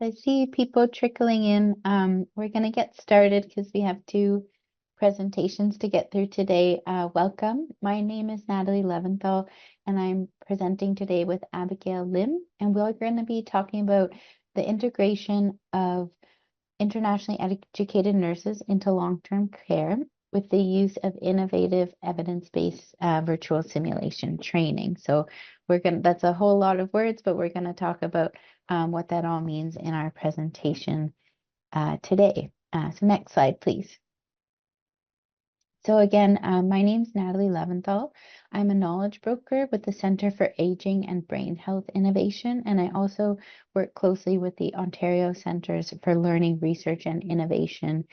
I see people trickling in. We're going to get started because we have two presentations to get through today. Welcome. My name is Natalie Leventhal, and I'm presenting today with Abigail Lim, and we're going to be talking about the integration of internationally educated nurses into long-term care with the use of innovative evidence-based virtual simulation training. So that's a whole lot of words, but we're going to talk about what that all means in our presentation today. So next slide, please. So again, my name is Natalie Leventhal. I'm a knowledge broker with the Centre for Aging and Brain Health Innovation, and I also work closely with the Ontario Centres for Learning, Research and Innovation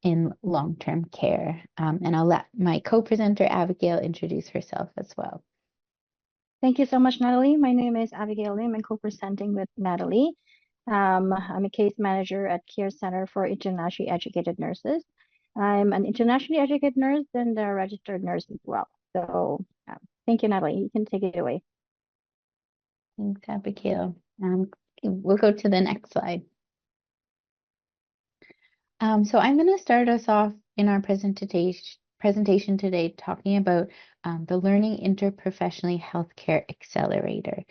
in Long-Term Care. And I'll let my co-presenter Abigail introduce herself as well. Thank you so much, Natalie. My name is Abigail Lim. I'm co-presenting with Natalie. I'm a case manager at Care Center for Internationally Educated Nurses. I'm an internationally educated nurse and a registered nurse as well. So thank you, Natalie. You can take it away. Thanks, Abigail. We'll go to the next slide. So I'm going to start us off in our presentation today talking about the Learning Interprofessionally Healthcare Accelerator.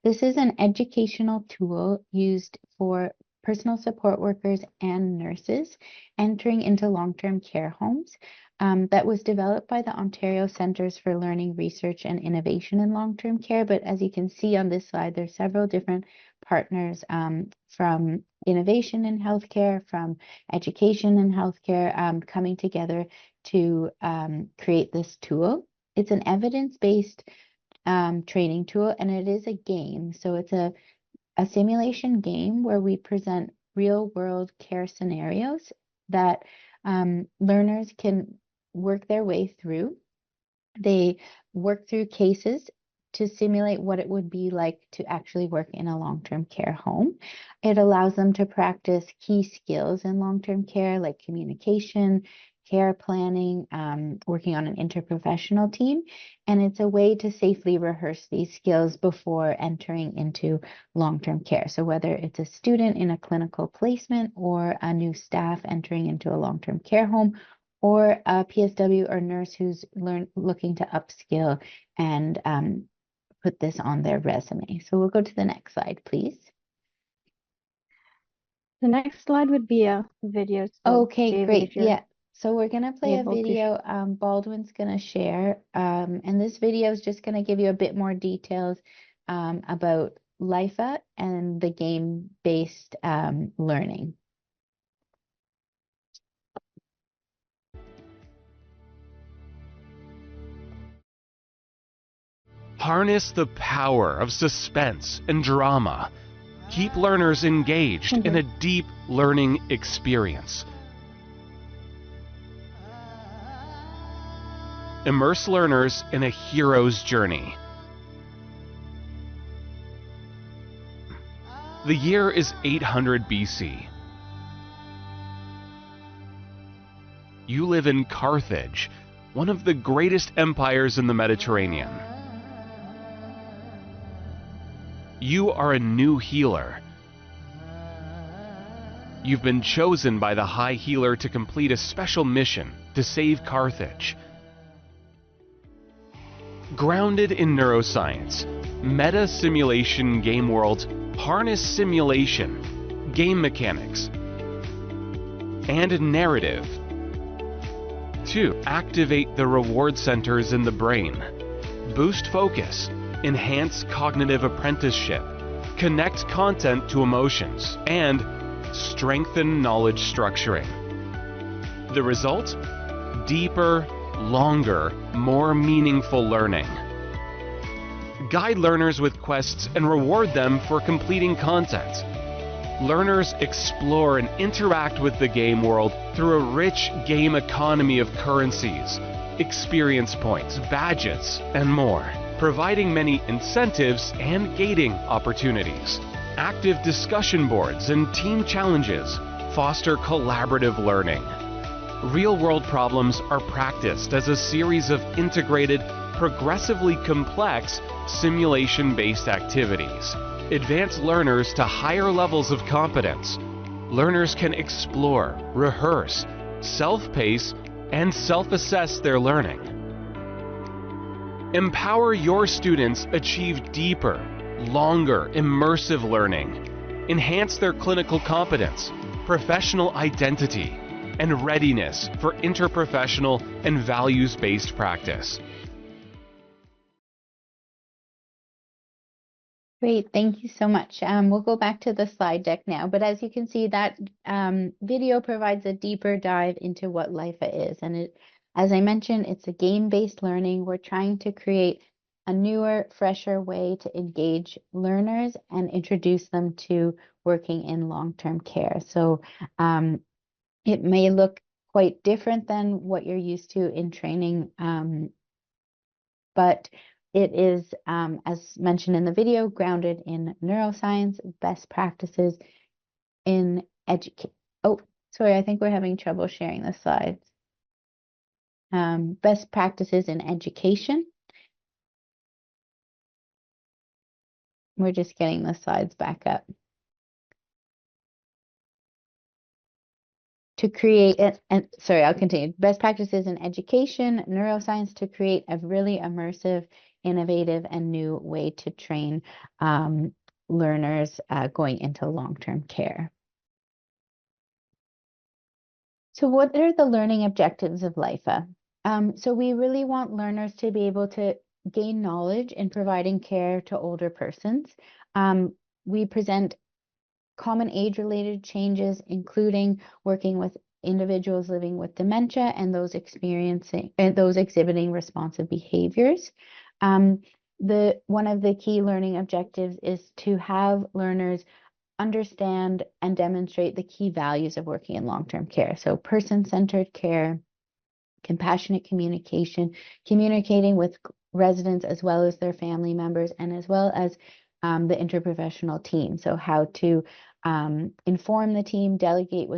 This is an educational tool used for personal support workers and nurses entering into long-term care homes that was developed by the Ontario Centres for Learning, Research and Innovation in Long-Term Care. But as you can see on this slide, there's several different partners from innovation in healthcare, from education in healthcare, coming together to create this tool. It's an evidence-based training tool, and it is a game. So it's a simulation game where we present real-world care scenarios that learners can work their way through. They work through cases to simulate what it would be like to actually work in a long-term care home. It allows them to practice key skills in long-term care like communication, care planning, working on an interprofessional team, and it's a way to safely rehearse these skills before entering into long-term care. So whether it's a student in a clinical placement or a new staff entering into a long-term care home, or a PSW or nurse who's looking to upskill and put this on their resume. So we'll go to the next slide, please. The next slide would be a video. So okay, David, great. Yeah. So we're going to play a video Baldwin's going to share. And this video is just going to give you a bit more details about LIFA and the game-based learning. Harness the power of suspense and drama. Keep learners engaged in a deep learning experience. Immerse learners in a hero's journey. The year is 800 BC. You live in Carthage, one of the greatest empires in the Mediterranean. You are a new healer. You've been chosen by the High Healer to complete a special mission to save Carthage. Grounded in neuroscience, meta-simulation game worlds harness simulation, game mechanics, and narrative to activate the reward centers in the brain, boost focus, enhance cognitive apprenticeship, connect content to emotions, and strengthen knowledge structuring. The result? Deeper, longer, more meaningful learning. Guide learners with quests and reward them for completing content. Learners explore and interact with the game world through a rich game economy of currencies, experience points, badges, and more, providing many incentives and gating opportunities. Active discussion boards and team challenges foster collaborative learning. Real-world problems are practiced as a series of integrated, progressively complex simulation-based activities. advance learners to higher levels of competence. Learners can explore, rehearse, self-pace, and self-assess their learning. Empower your students achieve deeper, longer, immersive learning. Enhance their clinical competence, professional identity, and readiness for interprofessional and values-based practice. Great, thank you so much. We'll go back to the slide deck now, but as you can see, that video provides a deeper dive into what LIFA is. And as I mentioned, it's a game-based learning. We're trying to create a newer, fresher way to engage learners and introduce them to working in long-term care. So it may look quite different than what you're used to in training, but it is, as mentioned in the video, grounded in neuroscience, best practices in education. Oh, sorry, I think we're having trouble sharing the slides. Best practices in education. We're just getting the slides back up. To create it, and sorry, I'll continue. Best practices in education, neuroscience to create a really immersive, innovative, and new way to train learners going into long-term care. So what are the learning objectives of LIFA? So we really want learners to be able to gain knowledge in providing care to older persons. We present common age-related changes, including working with individuals living with dementia and those exhibiting responsive behaviors. One of the key learning objectives is to have learners understand and demonstrate the key values of working in long-term care. So person-centered care, compassionate communication, communicating with residents as well as their family members, and as well as the interprofessional team. So how to inform the team, delegate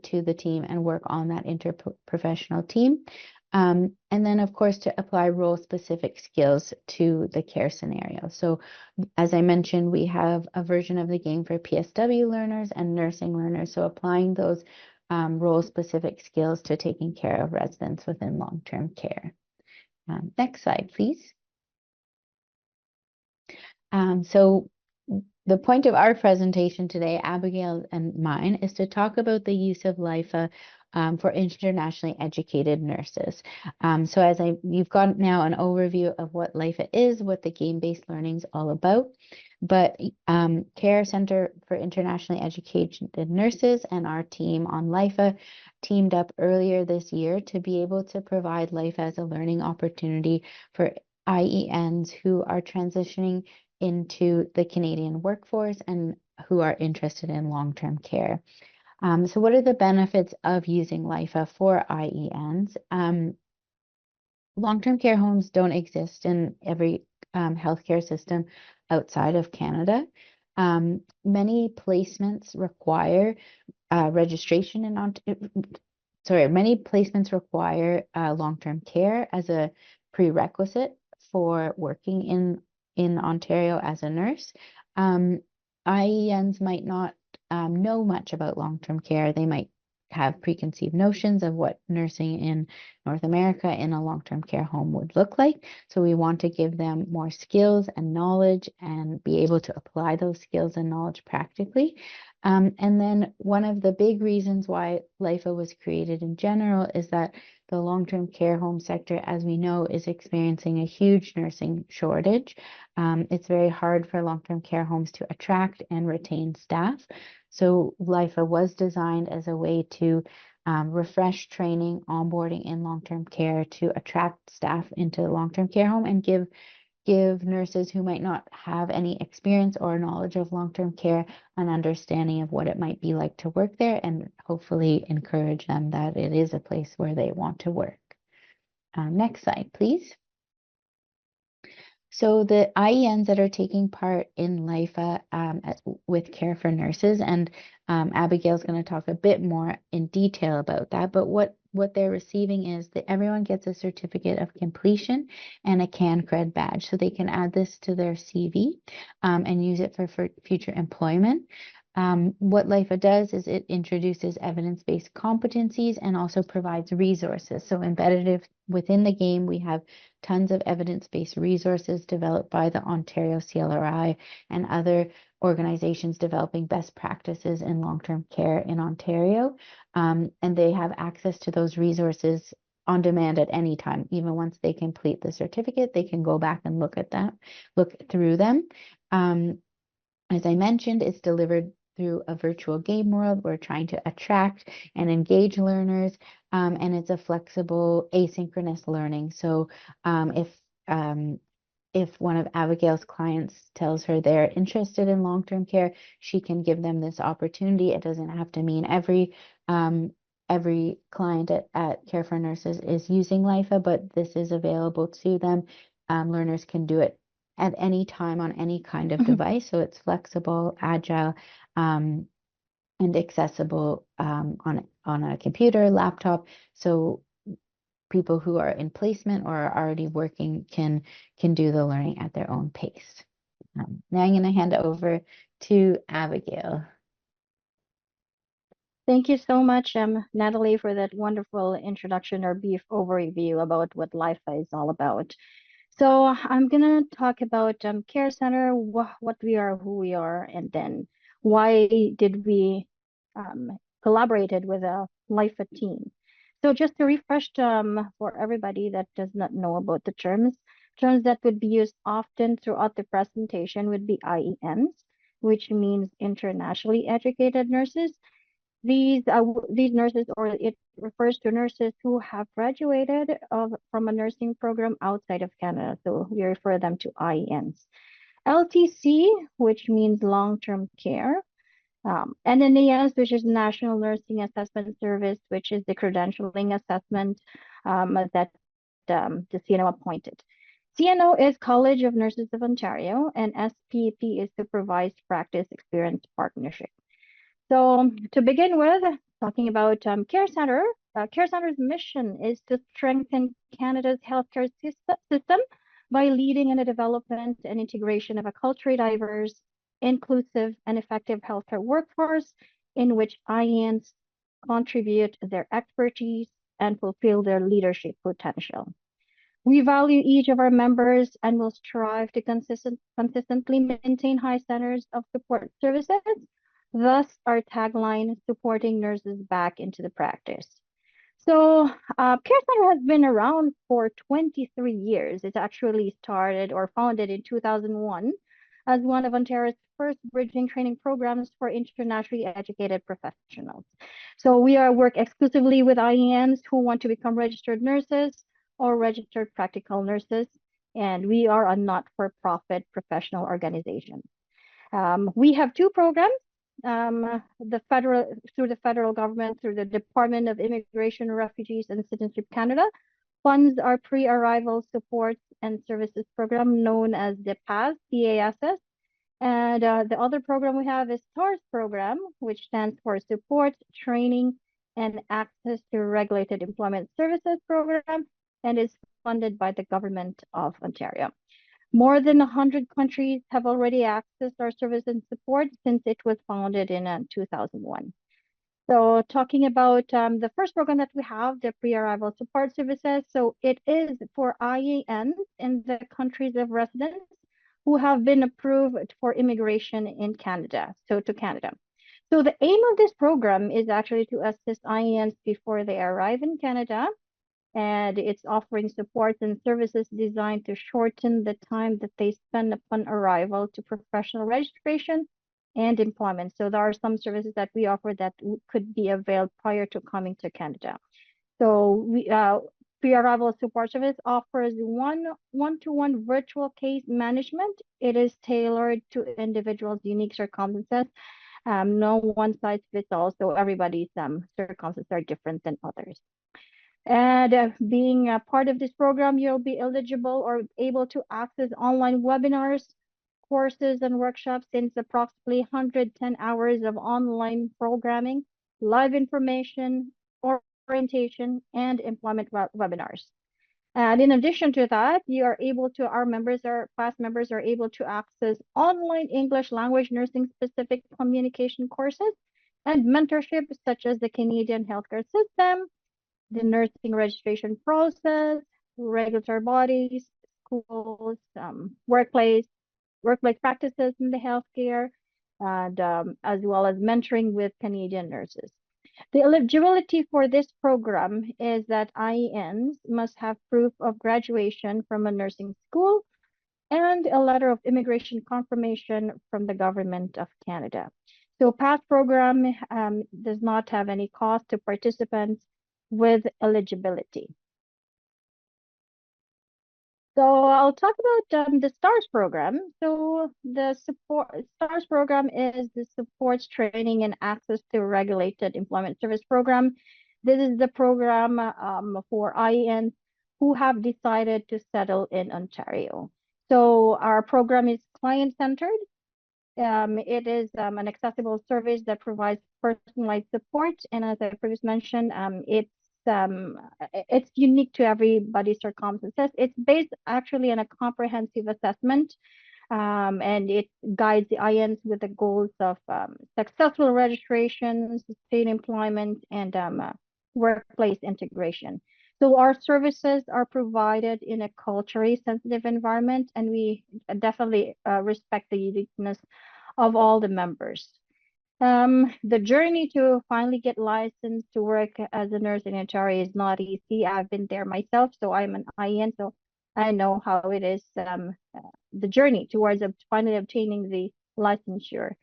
to the team, and work on that interprofessional team. And then, of course, to apply role-specific skills to the care scenario. So, as I mentioned, we have a version of the game for PSW learners and nursing learners. So, applying those role-specific skills to taking care of residents within long-term care. Next slide, please. So the point of our presentation today, Abigail and mine, is to talk about the use of LIFA for internationally educated nurses. So you've got now an overview of what LIFA is, what the game-based learning is all about. But Care Centre for Internationally Educated Nurses and our team on LIFA teamed up earlier this year to be able to provide LIFA as a learning opportunity for IENs who are transitioning into the Canadian workforce and who are interested in long-term care. So what are the benefits of using LIFA for IENs? Long-term care homes don't exist in every healthcare system outside of Canada. Many placements require registration in many placements require long-term care as a prerequisite for working in Ontario as a nurse. IENs might not know much about long-term care. They might have preconceived notions of what nursing in North America in a long-term care home would look like. So we want to give them more skills and knowledge and be able to apply those skills and knowledge practically. And then one of the big reasons why LIFA was created in general is that the long-term care home sector, as we know, is experiencing a huge nursing shortage. It's very hard for long-term care homes to attract and retain staff. So LIFA was designed as a way to refresh training, onboarding in long-term care to attract staff into the long-term care home and give nurses who might not have any experience or knowledge of long-term care an understanding of what it might be like to work there, and hopefully encourage them that it is a place where they want to work. Next slide, please. So the IENs that are taking part in LIFA with Care for Nurses, and Abigail's going to talk a bit more in detail about that. But what they're receiving is that everyone gets a certificate of completion and a CanCred badge, so they can add this to their CV and use it for future employment. What LIFA does is it introduces evidence-based competencies and also provides resources. So embedded within the game, we have tons of evidence-based resources developed by the Ontario CLRI and other organizations developing best practices in long-term care in Ontario. And they have access to those resources on demand at any time. Even once they complete the certificate, they can go back and look through them. As I mentioned, it's delivered through a virtual game world. We're trying to attract and engage learners, and it's a flexible asynchronous learning. So if one of Abigail's clients tells her they're interested in long-term care, she can give them this opportunity. It doesn't have to mean every client at Care for Nurses is using LIFA, but this is available to them. Learners can do it at any time on any kind of device, so it's flexible, agile, and accessible on a computer, laptop. So people who are in placement or are already working can do the learning at their own pace. Now I'm going to hand it over to Abigail. Thank you so much, Natalie, for that wonderful introduction or brief overview about what LIFA is all about. So I'm gonna talk about Care Center, what we are, who we are, and then why did we collaborated with a LIFA team. So just to refresh for everybody that does not know about the terms that would be used often throughout the presentation would be IENs, which means internationally educated nurses. These nurses, or it refers to nurses who have graduated from a nursing program outside of Canada. So we refer them to IENs. LTC, which means long-term care. And then NAS, which is National Nursing Assessment Service, which is the credentialing assessment that the CNO appointed. CNO is College of Nurses of Ontario, and SPP is Supervised Practice Experience Partnership. So to begin with, talking about Care Center, Care Center's mission is to strengthen Canada's healthcare system by leading in the development and integration of a culturally diverse, inclusive, and effective healthcare workforce in which IENs contribute their expertise and fulfill their leadership potential. We value each of our members and will strive to consistently maintain high standards of support services. Thus, our tagline, supporting nurses back into the practice. So, Care Center has been around for 23 years. It actually started or founded in 2001 as one of Ontario's first bridging training programs for internationally educated professionals. So we work exclusively with IENs who want to become registered nurses or registered practical nurses, and we are a not-for-profit professional organization. We have two programs. Through the federal government, through the Department of Immigration, Refugees, and Citizenship Canada, funds our pre-arrival supports and services program known as the PAS, PASS. And the other program we have is STARS program, which stands for Support, Training, and Access to Regulated Employment Services program, and is funded by the Government of Ontario. More than 100 countries have already accessed our service and support since it was founded in 2001. So talking about the first program that we have, the pre-arrival support services. So it is for IENs in the countries of residence who have been approved for immigration in Canada, so to Canada. So the aim of this program is actually to assist IENs before they arrive in Canada, and it's offering supports and services designed to shorten the time that they spend upon arrival to professional registration and employment. So there are some services that we offer that could be availed prior to coming to Canada. So we pre-arrival support service offers one-to-one virtual case management. It is tailored to individuals' unique circumstances. No one size fits all, so everybody's circumstances are different than others. And being a part of this program, you'll be eligible or able to access online webinars, courses, and workshops since approximately 110 hours of online programming, live information, orientation, and employment webinars. And in addition to that, our past members are able to access online English language nursing specific communication courses and mentorship such as the Canadian healthcare system, the nursing registration process, regulatory bodies, schools, workplace practices in the healthcare, and as well as mentoring with Canadian nurses. The eligibility for this program is that IENs must have proof of graduation from a nursing school and a letter of immigration confirmation from the Government of Canada. So past program does not have any cost to participants with eligibility. So I'll talk about the STARS program. So the STARS program is the supports training and access to regulated employment service program. This is the program for IENs who have decided to settle in Ontario. So our program is client-centered. It is an accessible service that provides personalized support, and as I previously mentioned, it's unique to everybody's circumstances. It's based actually on a comprehensive assessment, and it guides the IENs with the goals of successful registration, sustained employment, and workplace integration. So our services are provided in a culturally sensitive environment, and we definitely respect the uniqueness of all the members. The journey to finally get licensed to work as a nurse in Ontario is not easy. I've been there myself, so I'm an IEN, so I know how it is, the journey towards finally obtaining the licensure.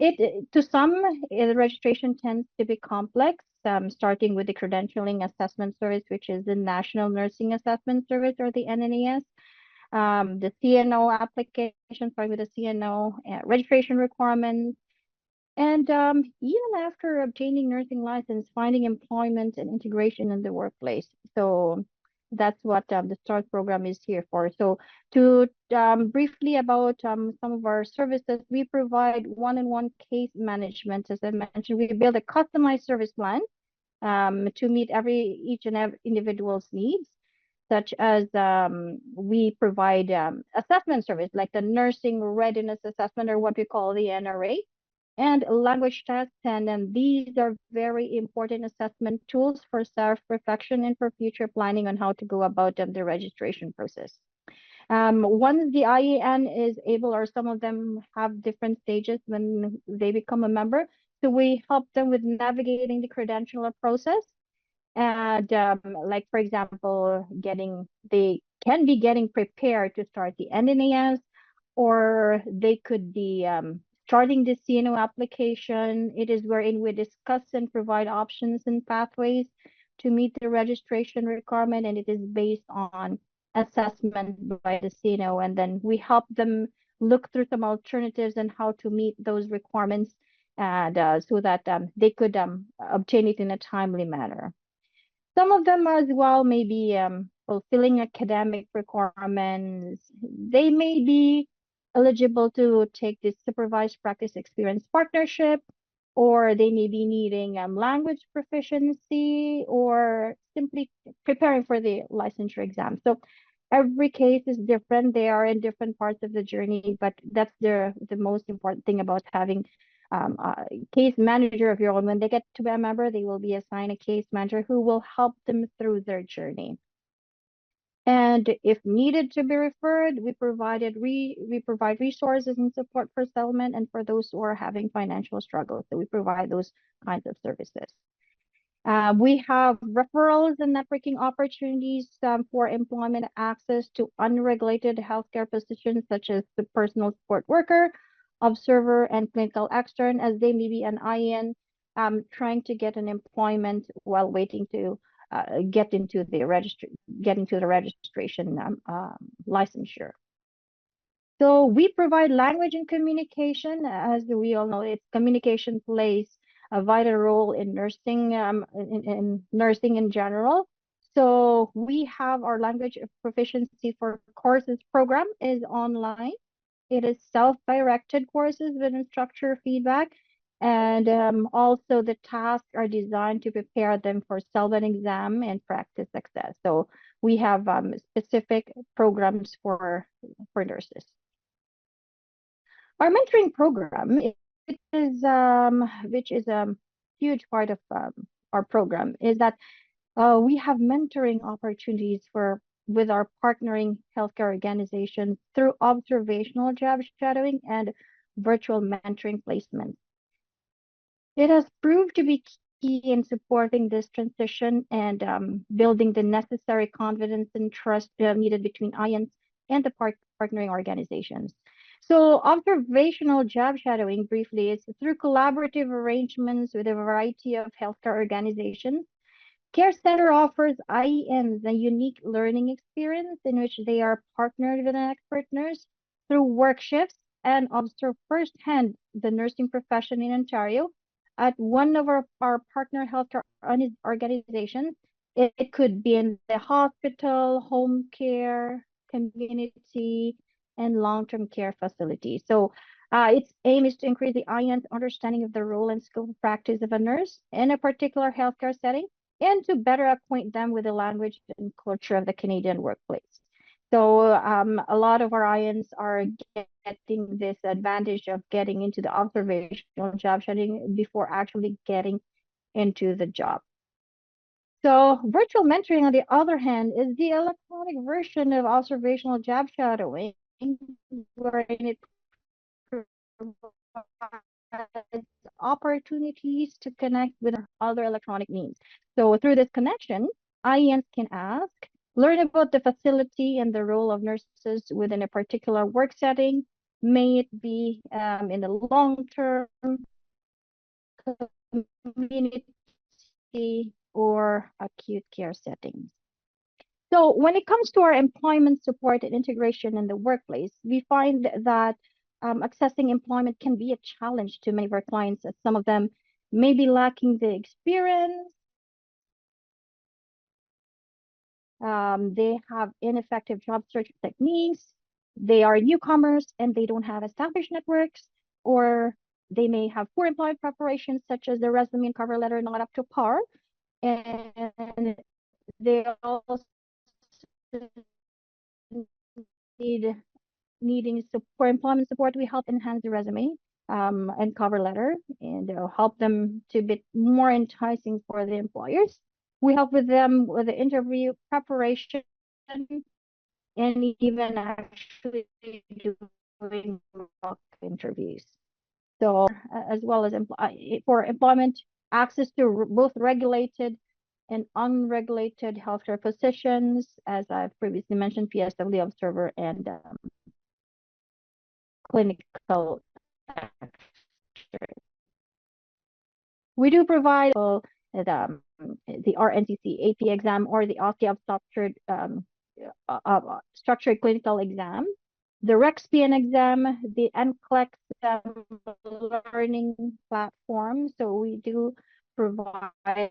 To some, the registration tends to be complex, starting with the credentialing assessment service, which is the National Nursing Assessment Service, or the NNAS. The CNO application, starting with the CNO registration requirements, and even after obtaining nursing license, finding employment and integration in the workplace. So that's what the START program is here for. So to briefly about some of our services, we provide one-on-one case management. As I mentioned, we build a customized service plan to meet each and every individual's needs, such as we provide assessment service like the nursing readiness assessment, or what we call the NRA, and language tests. And these are very important assessment tools for self-reflection and for future planning on how to go about the registration process. Once the IEN is able, or some of them have different stages when they become a member, so we help them with navigating the credentialer process. And like, for example, they can be getting prepared to start the NNAS, or they could be starting the CNO application. It is wherein we discuss and provide options and pathways to meet the registration requirement, and it is based on assessment by the CNO, and then we help them look through some alternatives and how to meet those requirements, and so that they could obtain it in a timely manner. Some of them as well may be fulfilling academic requirements. They may be eligible to take this supervised practice experience partnership, or they may be needing language proficiency, or simply preparing for the licensure exam. So every case is different. They are in different parts of the journey, but that's the most important thing about having a case manager of your own. When they get to be a member, they will be assigned a case manager who will help them through their journey. And if needed to be referred, we provide resources and support for settlement and for those who are having financial struggles. So we provide those kinds of services. We have referrals and networking opportunities for employment access to unregulated healthcare positions, such as the personal support worker, observer, and clinical extern, as they may be an IN trying to get an employment while waiting to get into the registration licensure. So we provide language and communication. As we all know, communication plays a vital role in nursing, in nursing in general. So we have our language proficiency for courses program is online. It is self-directed courses with instructor feedback, and also the tasks are designed to prepare them for self-an exam and practice success. So we have specific programs for nurses. Our mentoring program which is a huge part of our program, is that we have mentoring opportunities with our partnering healthcare organizations through observational job shadowing and virtual mentoring placements. It has proved to be key in supporting this transition and building the necessary confidence and trust needed between IENs and the partnering organizations. So observational job shadowing briefly is through collaborative arrangements with a variety of healthcare organizations. Care Center offers IENs a unique learning experience in which they are partnered with an expert nurse through work shifts and observe firsthand the nursing profession in Ontario at one of our partner healthcare organizations. It could be in the hospital, home care, community, and long-term care facility. So its aim is to increase the IEN's understanding of the role and scope of practice of a nurse in a particular healthcare setting, and to better acquaint them with the language and culture of the Canadian workplace. So a lot of our IENs are getting this advantage of getting into the observational job shadowing before actually getting into the job. So virtual mentoring, on the other hand, is the electronic version of observational job shadowing, wherein it provides opportunities to connect with other electronic means. So through this connection, IENs can learn about the facility and the role of nurses within a particular work setting, may it be in the long-term community or acute care settings. So when it comes to our employment support and integration in the workplace, we find that accessing employment can be a challenge to many of our clients, as some of them may be lacking the experience. They have ineffective job search techniques. They are newcomers and they don't have established networks, or they may have poor employment preparation, such as the resume and cover letter not up to par. And they also needing support, employment support. We help enhance the resume and cover letter, and help them to be more enticing for the employers. We help with them with the interview preparation and even actually doing mock interviews. So as well as for employment, access to both regulated and unregulated healthcare positions, as I've previously mentioned, PSW observer and clinical extras. We do provide the RNCC AP exam or the OSCE structured clinical exam, the REXPN exam, the NCLEX learning platform. So we do provide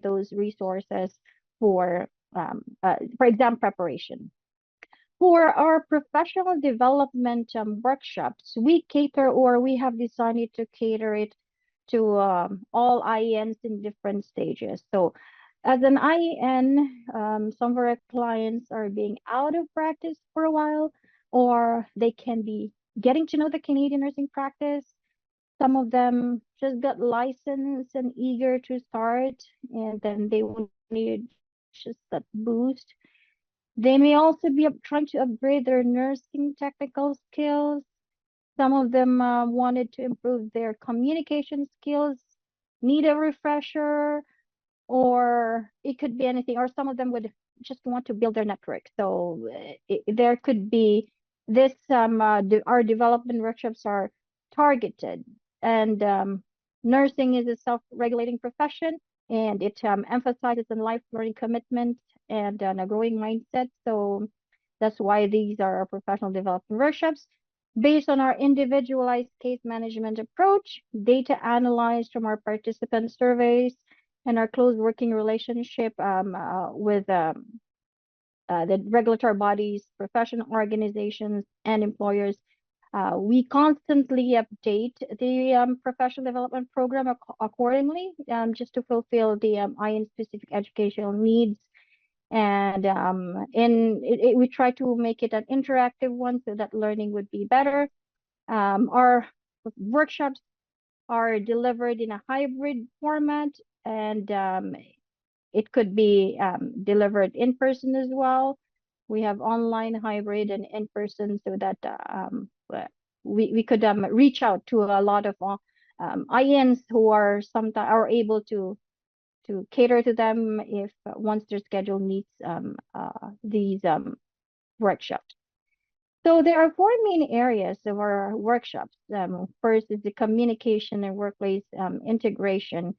those resources for exam preparation. For our professional development workshops, we have decided to cater it to all IENs in different stages. So as an IEN, some of our clients are being out of practice for a while, or they can be getting to know the Canadian nursing practice. Some of them just got licensed and eager to start, and then they will need just that boost. They may also be trying to upgrade their nursing technical skills. Some of them wanted to improve their communication skills, need a refresher, or it could be anything, or some of them would just want to build their network. So there could be this, our development workshops are targeted, and nursing is a self-regulating profession, and it emphasizes on life learning commitment and a growing mindset. So that's why these are our professional development workshops based on our individualized case management approach, data analyzed from our participant surveys, and our close working relationship with the regulatory bodies, professional organizations, and employers. We constantly update the professional development program accordingly, just to fulfill the IN specific educational needs. And we try to make it an interactive one so that learning would be better. Our workshops are delivered in a hybrid format, and it could be delivered in person as well. We have online, hybrid, and in person, so that we could reach out to a lot of IENs who are sometimes are able to cater to them if once their schedule meets these workshops. So there are four main areas of our workshops. First is the communication and workplace integration.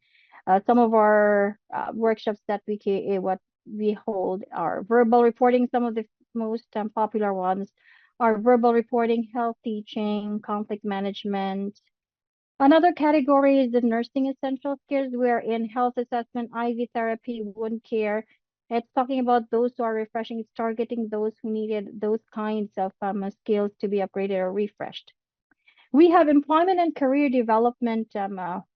Some of our workshops that what we hold are verbal reporting. Some of the most popular ones are verbal reporting, health teaching, conflict management. Another category is the nursing essential skills, wherein health assessment, IV therapy, wound care. It's talking about those who are refreshing. It's targeting those who needed those kinds of skills to be upgraded or refreshed. We have employment and career development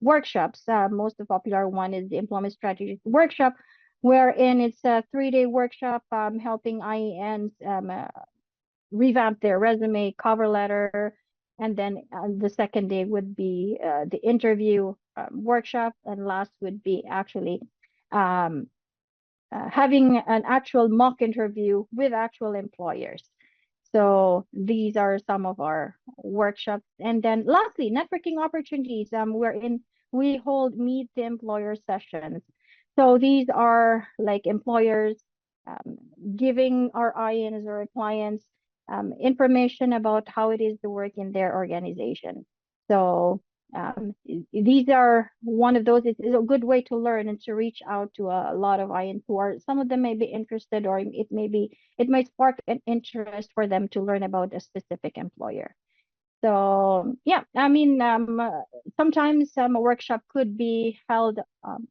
workshops. Most popular one is the employment strategy workshop, wherein it's a 3-day workshop helping IENs revamp their resume, cover letter, and then the second day would be the interview workshop, and last would be actually um, having an actual mock interview with actual employers. So these are some of our workshops. And then lastly, networking opportunities, wherein we hold meet the employer sessions. So these are like employers giving our IENs or our clients information about how it is to work in their organization. So these are one of those. It's a good way to learn and to reach out to a lot of IENs who are, some of them may be interested, or it might spark an interest for them to learn about a specific employer. So yeah, I mean, sometimes a workshop could be held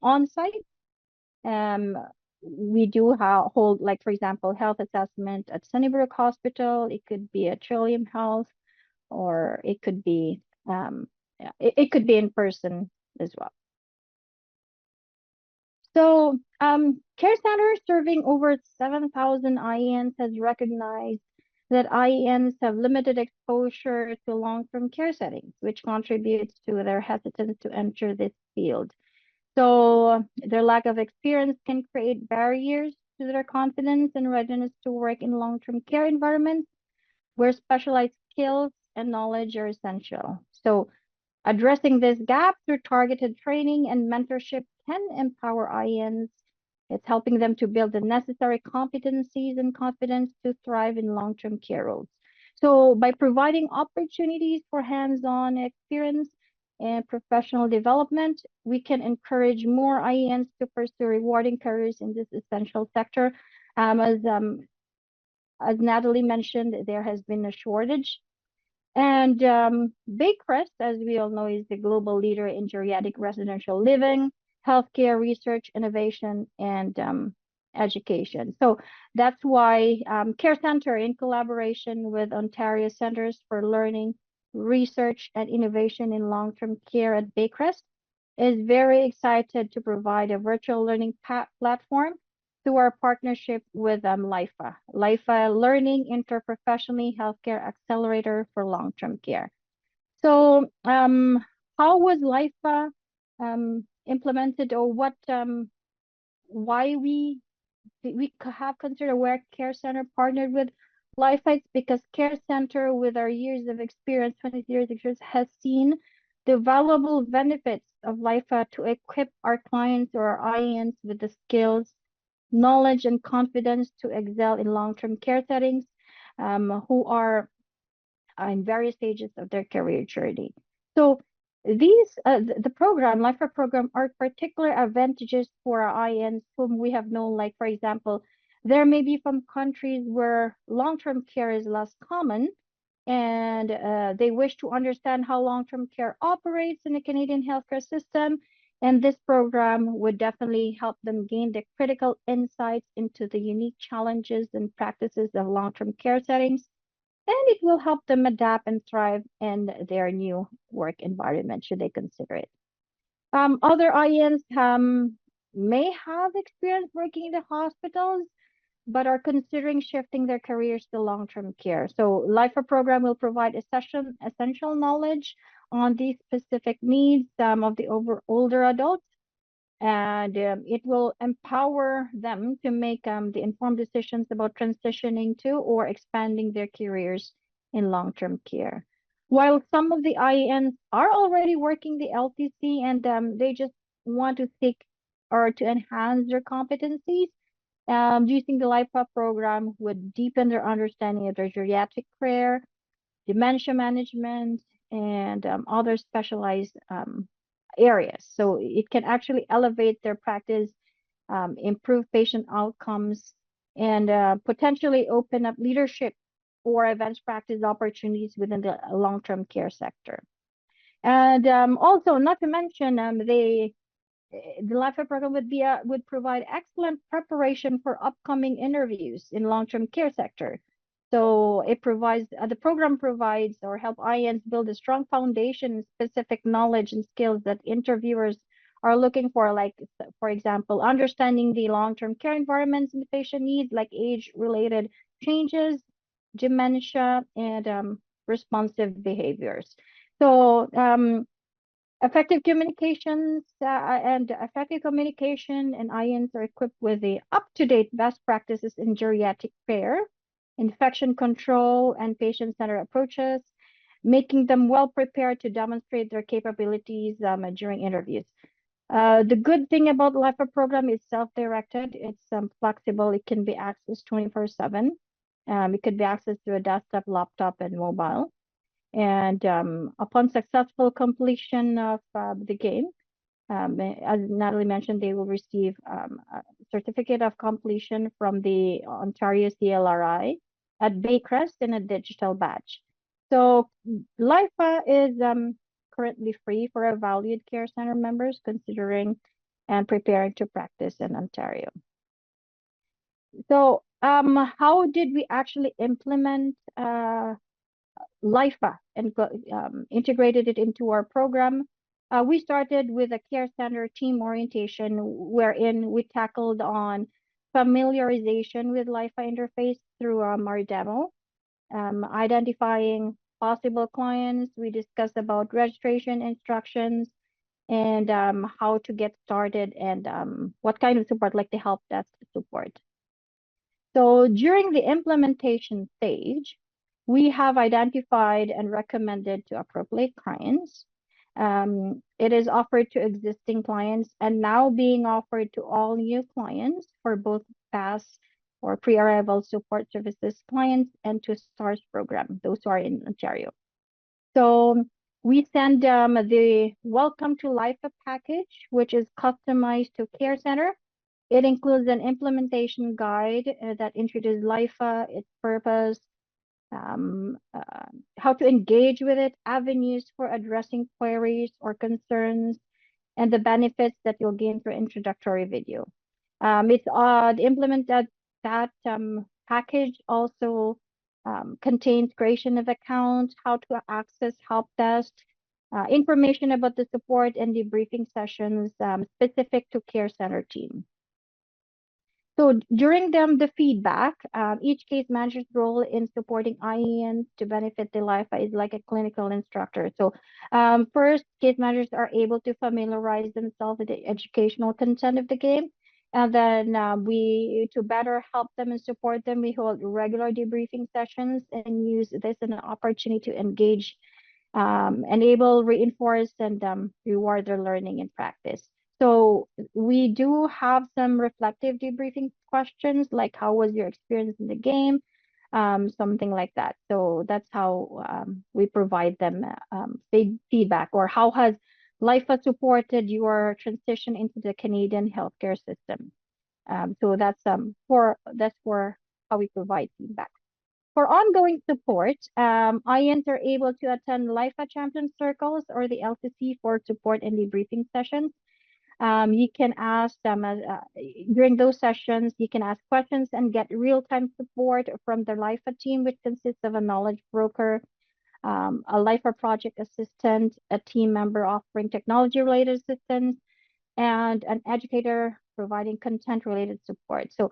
on site. We do hold, like, for example, health assessment at Sunnybrook Hospital. It could be at Trillium Health, or it could be yeah, it could be in person as well. So Care Center, serving over 7,000 IENs, has recognized that IENs have limited exposure to long-term care settings, which contributes to their hesitance to enter this field. So their lack of experience can create barriers to their confidence and readiness to work in long-term care environments where specialized skills and knowledge are essential. So addressing this gap through targeted training and mentorship can empower IENs. It's helping them to build the necessary competencies and confidence to thrive in long-term care roles. So by providing opportunities for hands-on experience and professional development, we can encourage more IENs to pursue rewarding careers in this essential sector. As Natalie mentioned, there has been a shortage. And Baycrest, as we all know, is the global leader in geriatric residential living, healthcare research, innovation, and education. So that's why Care Center, in collaboration with Ontario Centres for Learning, Research, and Innovation in Long-Term Care at Baycrest, is very excited to provide a virtual learning platform through our partnership with LIFA, Learning Interprofessionally Healthcare Accelerator for Long-Term Care. So how was LIFA implemented, or what why we have considered where Care Center partnered with LIFA? It's because Care Center, with our years of experience, 20 years of experience, has seen the valuable benefits of LIFA to equip our clients or our IENs with the skills, knowledge, and confidence to excel in long-term care settings, who are in various stages of their career journey. So these, the program, LIFA program, are particular advantages for our IENs whom we have known, like, for example, there may be from countries where long-term care is less common, and they wish to understand how long-term care operates in the Canadian healthcare system. And this program would definitely help them gain the critical insights into the unique challenges and practices of long-term care settings, and it will help them adapt and thrive in their new work environment, should they consider it. Other IENs may have experience working in the hospitals, but are considering shifting their careers to long-term care. So LIFA program will provide essential knowledge on these specific needs of the older adults, and it will empower them to make the informed decisions about transitioning to or expanding their careers in long-term care. While some of the IENs are already working the LTC and they just want to seek or to enhance their competencies, using the LIFA program would deepen their understanding of their geriatric care, dementia management, and other specialized areas. So it can actually elevate their practice, improve patient outcomes, and potentially open up leadership or advanced practice opportunities within the long-term care sector. And also, not to mention, the LIFA program would provide excellent preparation for upcoming interviews in long-term care sector. So it provides the program provides or help IENs build a strong foundation, specific knowledge and skills that interviewers are looking for, like for example, understanding the long-term care environments and the patient needs, like age-related changes, dementia, and responsive behaviors. So effective communications and effective communication and IENs are equipped with the up-to-date best practices in geriatric care, infection control, and patient-centered approaches, making them well prepared to demonstrate their capabilities during interviews. The good thing about the LIFA program is self-directed. It's flexible. It can be accessed 24/7. It could be accessed through a desktop, laptop, and mobile. And upon successful completion of the game, as Natalie mentioned, they will receive a certificate of completion from the Ontario CLRI at Baycrest in a digital badge. So LIFA is currently free for our valued care center members considering and preparing to practice in Ontario. So how did we actually implement LIFA and integrated it into our program? We started with a care center team orientation wherein we tackled on familiarization with LIFA interface through our demo, identifying possible clients. We discussed about registration instructions and how to get started and what kind of support, like the help desk support. So during the implementation stage, we have identified and recommended to appropriate clients. It is offered to existing clients and now being offered to all new clients for both past or pre-arrival support services clients and to STARS program, those who are in Ontario. So we send the Welcome to LIFA package, which is customized to Care Center. It includes an implementation guide that introduces LIFA, its purpose, how to engage with it, avenues for addressing queries or concerns, and the benefits that you'll gain through introductory video. It's the implemented that package also contains creation of accounts, how to access help desk, information about the support and debriefing sessions specific to care center team. So during the feedback, each case manager's role in supporting IENs to benefit the LIFA is like a clinical instructor. So first, case managers are able to familiarize themselves with the educational content of the game. And then to better help them and support them, we hold regular debriefing sessions and use this as an opportunity to engage, enable, reinforce, and reward their learning and practice. So we do have some reflective debriefing questions, like how was your experience in the game, something like that. So that's how we provide them feedback, or how has LIFA supported your transition into the Canadian healthcare system. So that's for how we provide feedback. For ongoing support, IENs are able to attend LIFA champion circles or the LTC for support and debriefing sessions. You can ask them during those sessions, you can ask questions and get real-time support from the LIFA team, which consists of a knowledge broker, a LIFA project assistant, a team member offering technology-related assistance, and an educator providing content-related support. So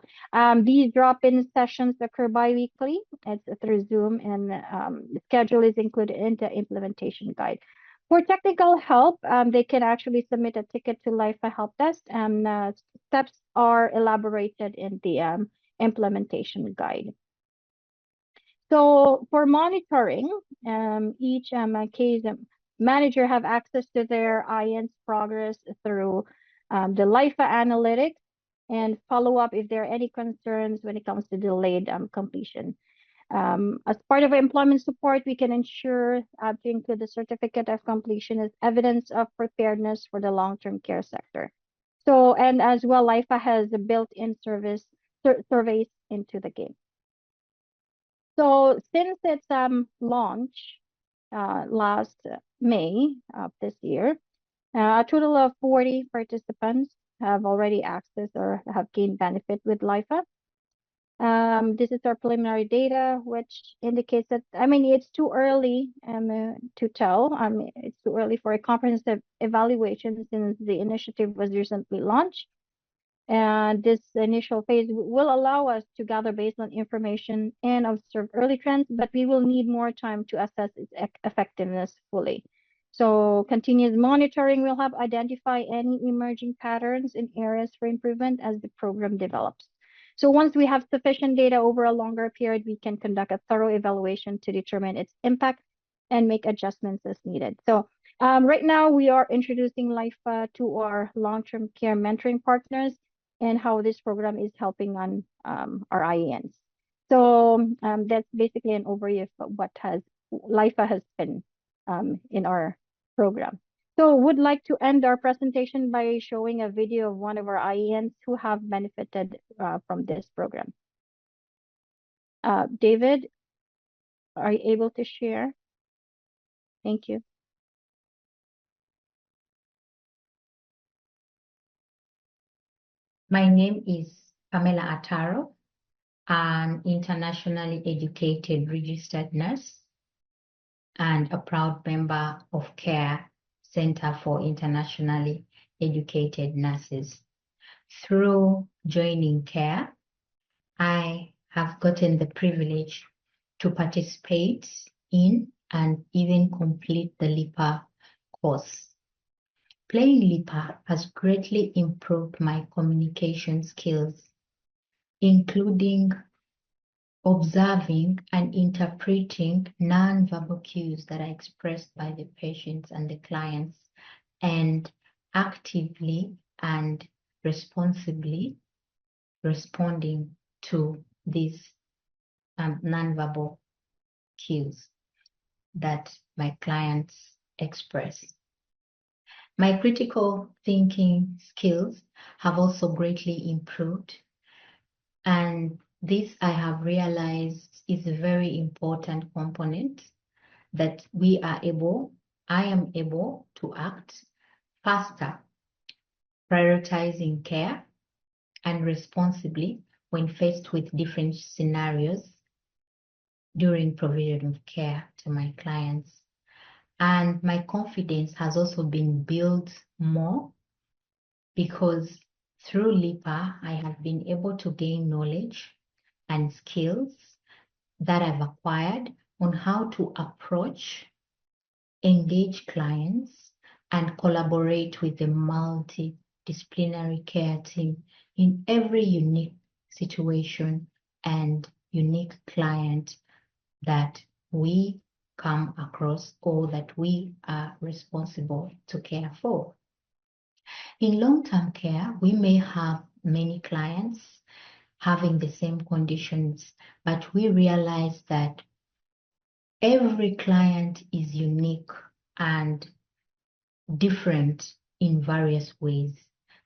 these drop-in sessions occur bi-weekly. It's through Zoom, and the schedule is included in the implementation guide. For technical help, they can actually submit a ticket to LIFA Help Desk, and steps are elaborated in the implementation guide. So for monitoring, each case manager have access to their IENs progress through the LIFA analytics and follow up if there are any concerns when it comes to delayed completion. As part of employment support, we can ensure to include the certificate of completion as evidence of preparedness for the long-term care sector. So, and as well, LIFA has a built-in surveys into the game. So since its launch last May of this year, a total of 40 participants have already accessed or have gained benefit with LIFA. This is our preliminary data, which indicates that, I mean, it's too early to tell. It's too early for a comprehensive evaluation since the initiative was recently launched. And this initial phase will allow us to gather baseline information and observe early trends, but we will need more time to assess its effectiveness fully. So continuous monitoring will help identify any emerging patterns and areas for improvement as the program develops. So once we have sufficient data over a longer period, we can conduct a thorough evaluation to determine its impact and make adjustments as needed. So right now we are introducing LIFA to our long-term care mentoring partners and how this program is helping on our IENs. So that's basically an overview of what LIFA has been in our program. So would like to end our presentation by showing a video of one of our IENs who have benefited from this program. David, are you able to share? Thank you. My name is Pamela Ataro. I'm internationally educated registered nurse and a proud member of CARE Center for Internationally Educated Nurses. Through joining CARE, I have gotten the privilege to participate in and even complete the LIPA course. Playing LIPA has greatly improved my communication skills, including observing and interpreting non-verbal cues that are expressed by the patients and the clients, and actively and responsibly responding to these non-verbal cues that my clients express. My critical thinking skills have also greatly improved, and this I have realized is a very important component that I am able to act faster, prioritizing care and responsibly when faced with different scenarios during provision of care to my clients. And my confidence has also been built more because through LIPA, I have been able to gain knowledge and skills that I've acquired on how to approach, engage clients, and collaborate with the multidisciplinary care team in every unique situation and unique client that we come across or that we are responsible to care for. In long-term care, we may have many clients having the same conditions, but we realize that every client is unique and different in various ways.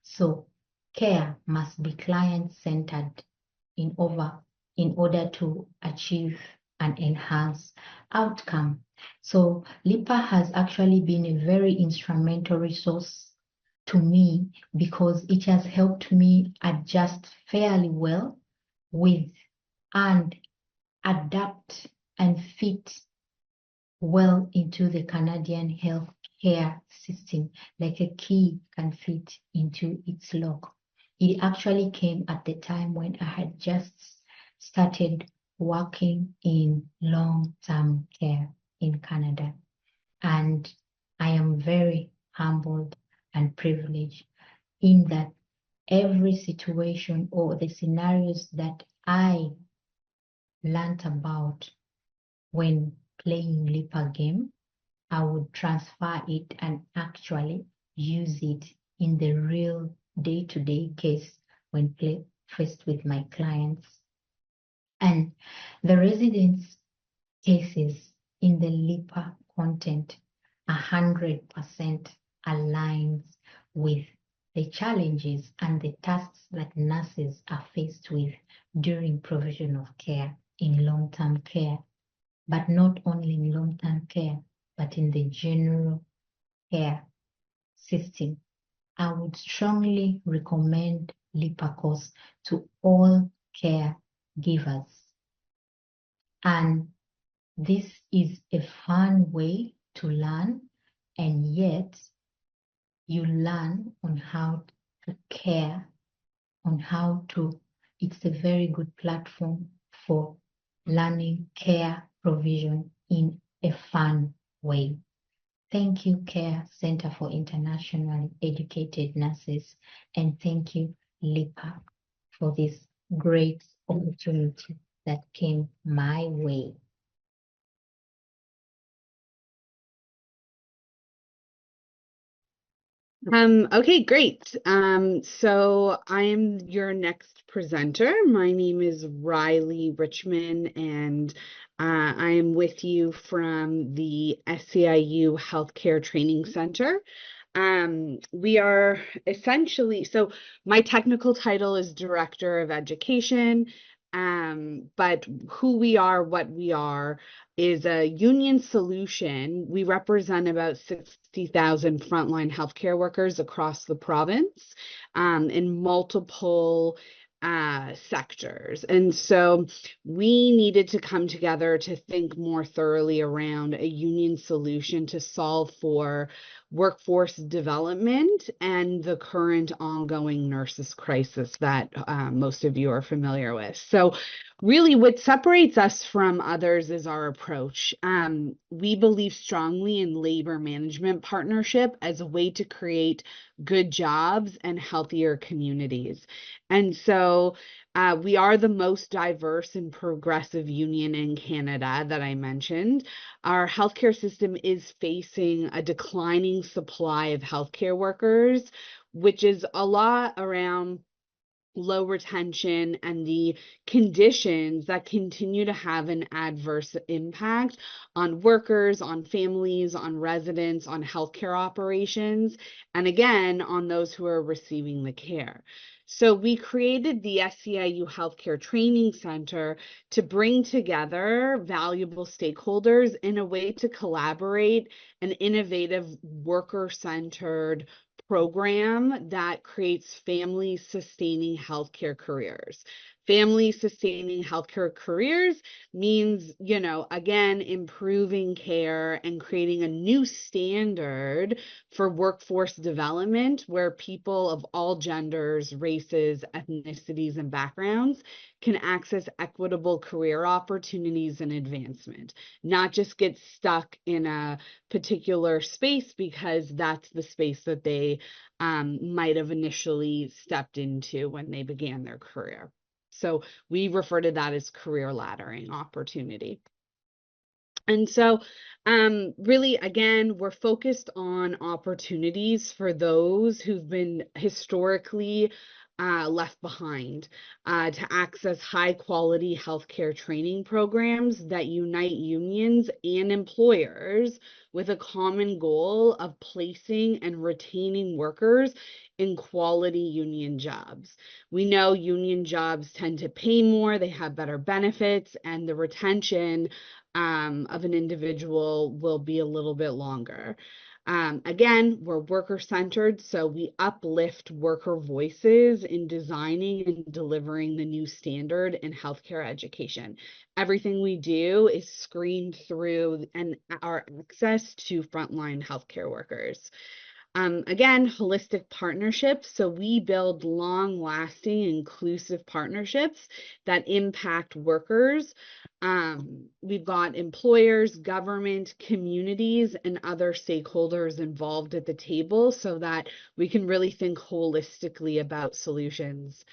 So care must be client-centered in order to achieve and enhance outcome. So LIPA has actually been a very instrumental resource to me because it has helped me adjust fairly well with and adapt and fit well into the Canadian healthcare system, like a key can fit into its lock. It actually came at the time when I had just started working in long-term care in Canada. And I am very humbled and privileged in that every situation or the scenarios that I learned about when playing LIPA game, I would transfer it and actually use it in the real day-to-day case when faced with my clients. And the residents' cases in the LIPA content 100% aligns with the challenges and the tasks that nurses are faced with during provision of care in long-term care, but not only in long-term care, but in the general care system. I would strongly recommend LIPA course to all caregivers. And this is a fun way to learn, and yet you learn on how to care, it's a very good platform for learning care provision in a fun way. Thank you, Care Center for Internationally Educated Nurses, and thank you, LIPA, for this great opportunity that came my way. Okay, great. So I'm your next presenter. My name is Riley Richmond, and I am with you from the SEIU Healthcare Training Centre. We are essentially, so my technical title is Director of Education, but who we are, what we are, is a union solution. We represent about 60,000 frontline healthcare workers across the province in multiple sectors. And so we needed to come together to think more thoroughly around a union solution to solve for workforce development and the current ongoing nurses crisis that most of you are familiar with. So really what separates us from others is our approach. We believe strongly in labor management partnership as a way to create good jobs and healthier communities. And so we are the most diverse and progressive union in Canada that I mentioned. Our healthcare system is facing a declining supply of healthcare workers, which is a lot around low retention and the conditions that continue to have an adverse impact on workers, on families, on residents, on healthcare operations, and again, on those who are receiving the care. So we created the SEIU Healthcare Training Centre to bring together valuable stakeholders in a way to collaborate an innovative worker-centered program that creates family-sustaining healthcare careers. Family-sustaining healthcare careers means, again, improving care and creating a new standard for workforce development where people of all genders, races, ethnicities, and backgrounds can access equitable career opportunities and advancement, not just get stuck in a particular space because that's the space that they might have initially stepped into when they began their career. So we refer to that as career laddering opportunity. And so really, again, we're focused on opportunities for those who've been historically left behind to access high quality healthcare training programs that unite unions and employers with a common goal of placing and retaining workers in quality union jobs. We know union jobs tend to pay more, they have better benefits, and the retention of an individual will be a little bit longer. Again, we're worker-centered, so we uplift worker voices in designing and delivering the new standard in healthcare education. Everything we do is screened through and our access to frontline healthcare workers. Again, holistic partnerships. So we build long-lasting, inclusive partnerships that impact workers. We've got employers, government, communities, and other stakeholders involved at the table so that we can really think holistically about solutions.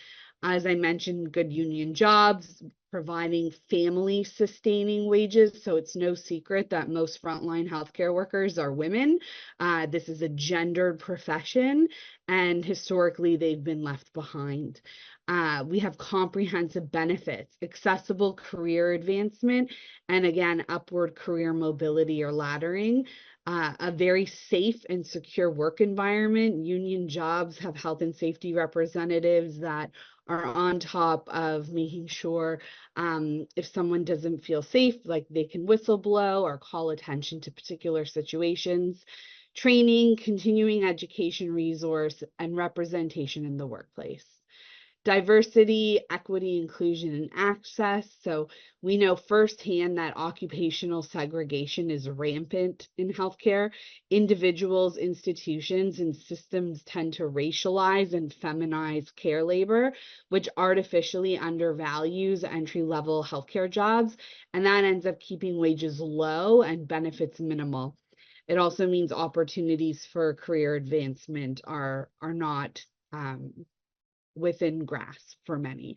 As I mentioned, good union jobs, providing family sustaining wages. So it's no secret that most frontline healthcare workers are women. This is a gendered profession, and historically they've been left behind. We have comprehensive benefits, accessible career advancement, and again, upward career mobility or laddering. A very safe and secure work environment. Union jobs have health and safety representatives that are on top of making sure if someone doesn't feel safe, like they can whistleblow or call attention to particular situations. Training, continuing education resource, and representation in the workplace. Diversity, equity, inclusion, and access. So we know firsthand that occupational segregation is rampant in healthcare. Individuals, institutions, and systems tend to racialize and feminize care labor, which artificially undervalues entry-level healthcare jobs, and that ends up keeping wages low and benefits minimal. It also means opportunities for career advancement are not within grasp for many.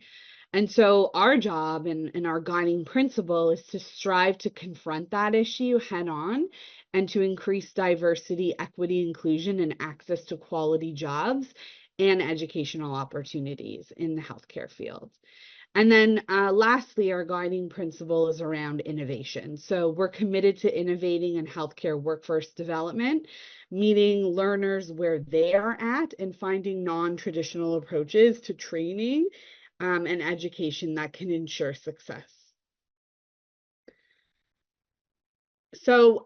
And so our job and our guiding principle is to strive to confront that issue head on and to increase diversity, equity, inclusion, and access to quality jobs and educational opportunities in the healthcare field. And then lastly, our guiding principle is around innovation. So we're committed to innovating in healthcare workforce development, meeting learners where they are at and finding non-traditional approaches to training and education that can ensure success. So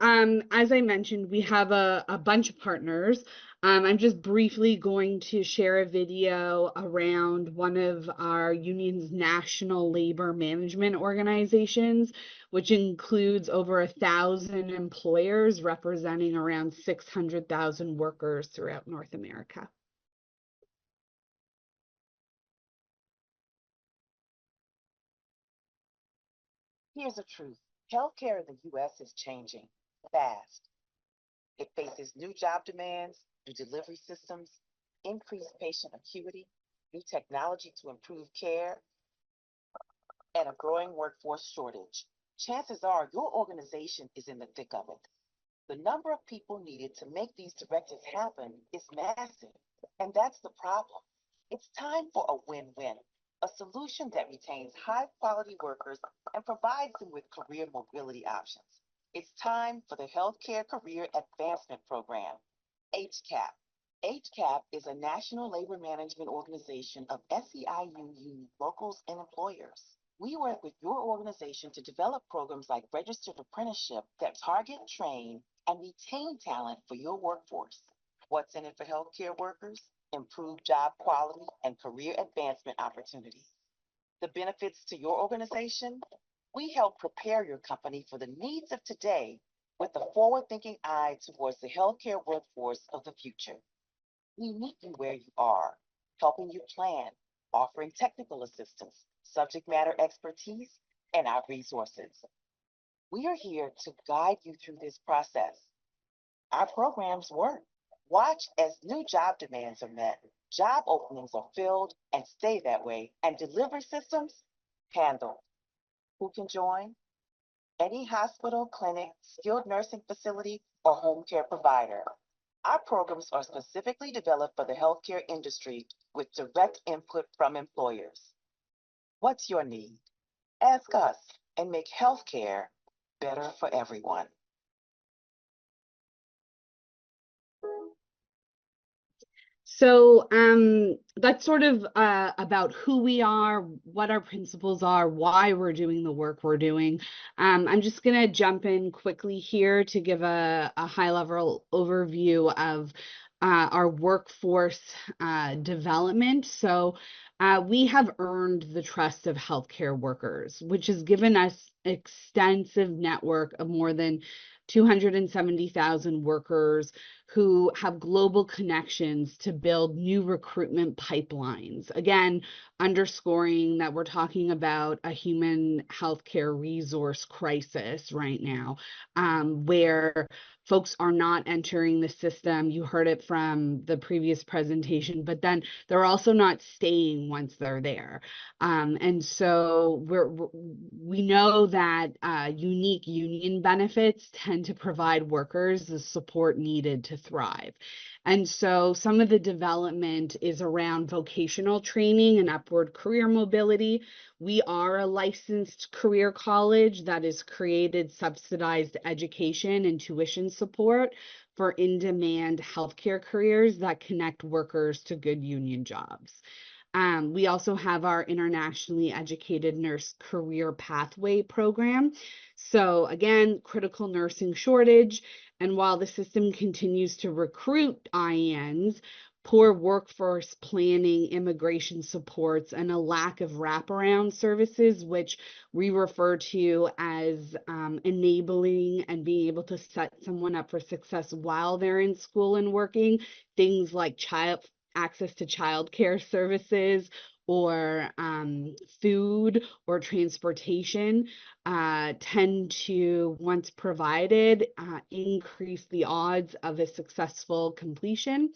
as I mentioned, we have a bunch of partners. I'm just briefly going to share a video around one of our union's national labor management organizations, which includes over 1,000 employers representing around 600,000 workers throughout North America. Here's the truth. Healthcare in the U.S. is changing fast. It faces new job demands, new delivery systems, increased patient acuity, new technology to improve care, and a growing workforce shortage. Chances are your organization is in the thick of it. The number of people needed to make these directives happen is massive, and that's the problem. It's time for a win-win, a solution that retains high-quality workers and provides them with career mobility options. It's time for the Healthcare Career Advancement Program, HCAP. HCAP is a national labor management organization of SEIU union locals and employers. We work with your organization to develop programs like registered apprenticeship that target, train, and retain talent for your workforce. What's in it for healthcare workers? Improved job quality and career advancement opportunities. The benefits to your organization? We help prepare your company for the needs of today with a forward-thinking eye towards the healthcare workforce of the future. We meet you where you are, helping you plan, offering technical assistance, subject matter expertise, and our resources. We are here to guide you through this process. Our programs work. Watch as new job demands are met, job openings are filled and stay that way, and delivery systems handled. Who can join? Any hospital, clinic, skilled nursing facility, or home care provider. Our programs are specifically developed for the healthcare industry with direct input from employers. What's your need? Ask us and make healthcare better for everyone. So that's sort of about who we are, what our principles are, why we're doing the work we're doing. I'm just going to jump in quickly here to give a high-level overview of our workforce development. So we have earned the trust of healthcare workers, which has given us extensive network of more than 270,000 workers who have global connections to build new recruitment pipelines. Again, underscoring that we're talking about a human healthcare resource crisis right now, where folks are not entering the system. You heard it from the previous presentation, but then they're also not staying once they're there. And so we know that unique union benefits tend to provide workers the support needed to thrive. And so some of the development is around vocational training and upward career mobility. We are a licensed career college that has created subsidized education and tuition support for in-demand healthcare careers that connect workers to good union jobs. We also have our internationally educated nurse career pathway program. So again, critical nursing shortage. And while the system continues to recruit IENs, poor workforce planning, immigration supports, and a lack of wraparound services, which we refer to as enabling and being able to set someone up for success while they're in school and working, things like access to childcare services or food or transportation tend to, once provided, increase the odds of a successful completion.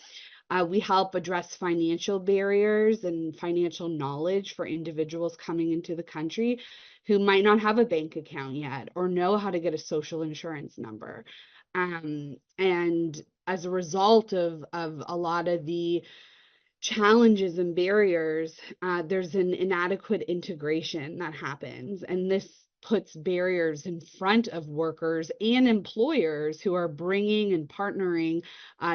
We help address financial barriers and financial knowledge for individuals coming into the country who might not have a bank account yet or know how to get a social insurance number. And as a result of a lot of the challenges and barriers, there's an inadequate integration that happens. And this puts barriers in front of workers and employers who are bringing and partnering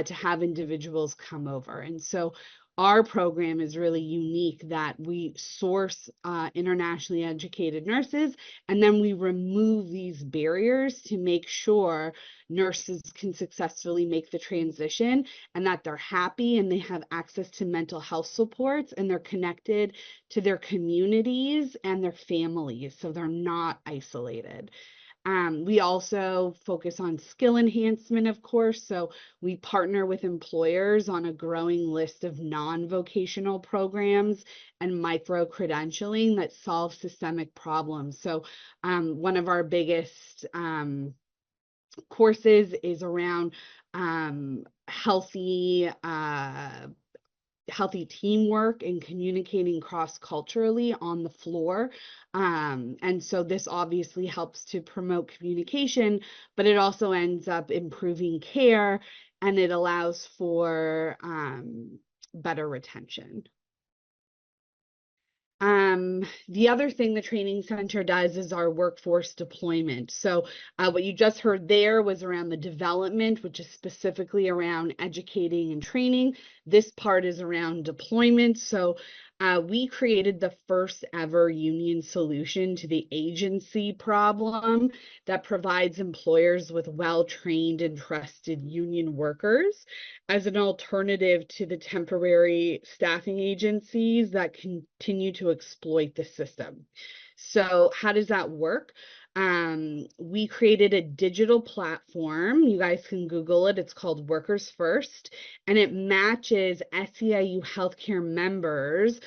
to have individuals come over. And so our program is really unique that we source internationally educated nurses, and then we remove these barriers to make sure nurses can successfully make the transition and that they're happy and they have access to mental health supports and they're connected to their communities and their families, so they're not isolated. We also focus on skill enhancement, of course. So we partner with employers on a growing list of non-vocational programs and micro-credentialing that solve systemic problems. So one of our biggest courses is around healthy teamwork and communicating cross-culturally on the floor. And so this obviously helps to promote communication, but it also ends up improving care and it allows for better retention. The other thing the training center does is our workforce deployment. So what you just heard there was around the development, which is specifically around educating and training. This part is around deployment. So we created the first ever union solution to the agency problem that provides employers with well-trained and trusted union workers as an alternative to the temporary staffing agencies that continue to exploit the system. So how does that work? We created a digital platform. You guys can Google it. It's called Workers First, and it matches SEIU healthcare members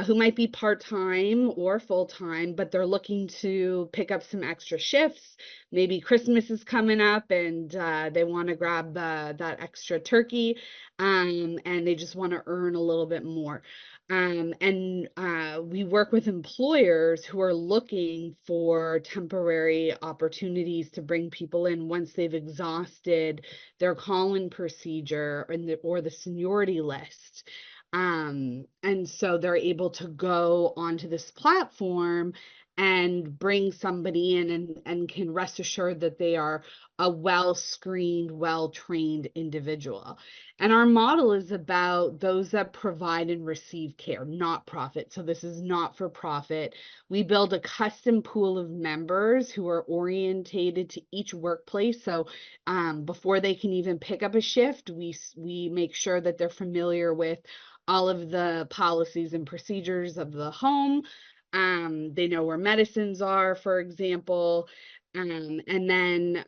who might be part-time or full-time, but they're looking to pick up some extra shifts. Maybe Christmas is coming up and they want to grab that extra turkey and they just want to earn a little bit more. We work with employers who are looking for temporary opportunities to bring people in once they've exhausted their call-in procedure or the seniority list. And so they're able to go onto this platform and bring somebody in and can rest assured that they are a well-screened, well-trained individual. And our model is about those that provide and receive care, not profit. So this is not for profit. We build a custom pool of members who are orientated to each workplace. So before they can even pick up a shift, we make sure that they're familiar with all of the policies and procedures of the home. They know where medicines are, for example. And then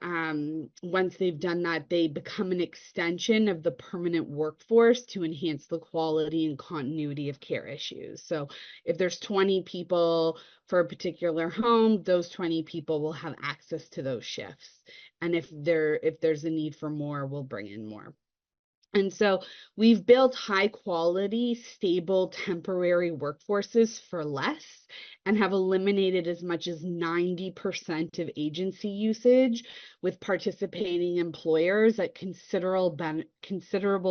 once they've done that, they become an extension of the permanent workforce to enhance the quality and continuity of care issues. So if there's 20 people for a particular home, those 20 people will have access to those shifts. And if there's a need for more, we'll bring in more. And so we've built high quality, stable, temporary workforces for less and have eliminated as much as 90% of agency usage with participating employers at considerable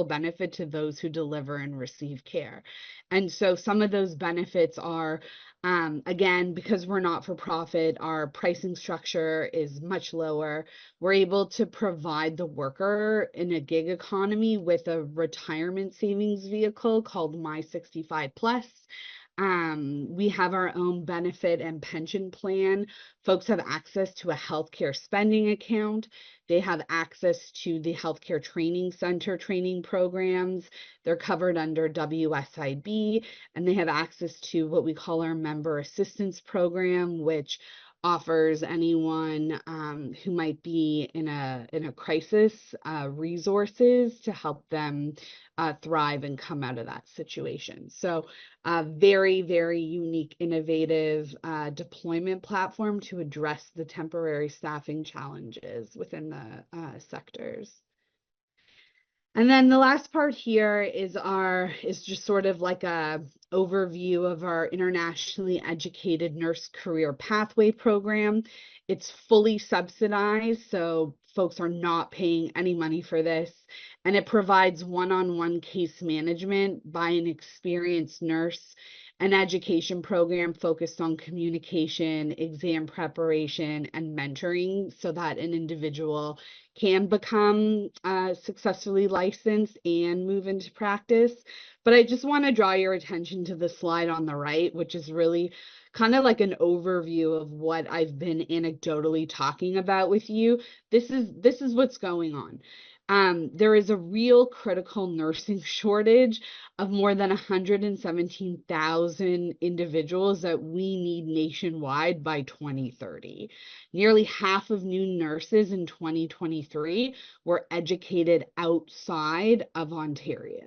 benefit to those who deliver and receive care. And so some of those benefits are, again, because we're not for profit, our pricing structure is much lower. We're able to provide the worker in a gig economy with a retirement savings vehicle called My 65 Plus. We have our own benefit and pension plan. Folks have access to a healthcare spending account. They have access to the Healthcare Training Center training programs. They're covered under WSIB, and they have access to what we call our member assistance program, which offers anyone who might be in a crisis resources to help them thrive and come out of that situation. So very, very unique, innovative deployment platform to address the temporary staffing challenges within the sectors. And then the last part here is just sort of like a overview of our internationally educated nurse career pathway program. It's fully subsidized, so folks are not paying any money for this. And it provides one-on-one case management by an experienced nurse, an education program focused on communication, exam preparation, and mentoring so that an individual can become successfully licensed and move into practice. But I just want to draw your attention to the slide on the right, which is really kind of like an overview of what I've been anecdotally talking about with you. This is what's going on. There is a real critical nursing shortage of more than 117,000 individuals that we need nationwide by 2030. Nearly half of new nurses in 2023 were educated outside of Ontario.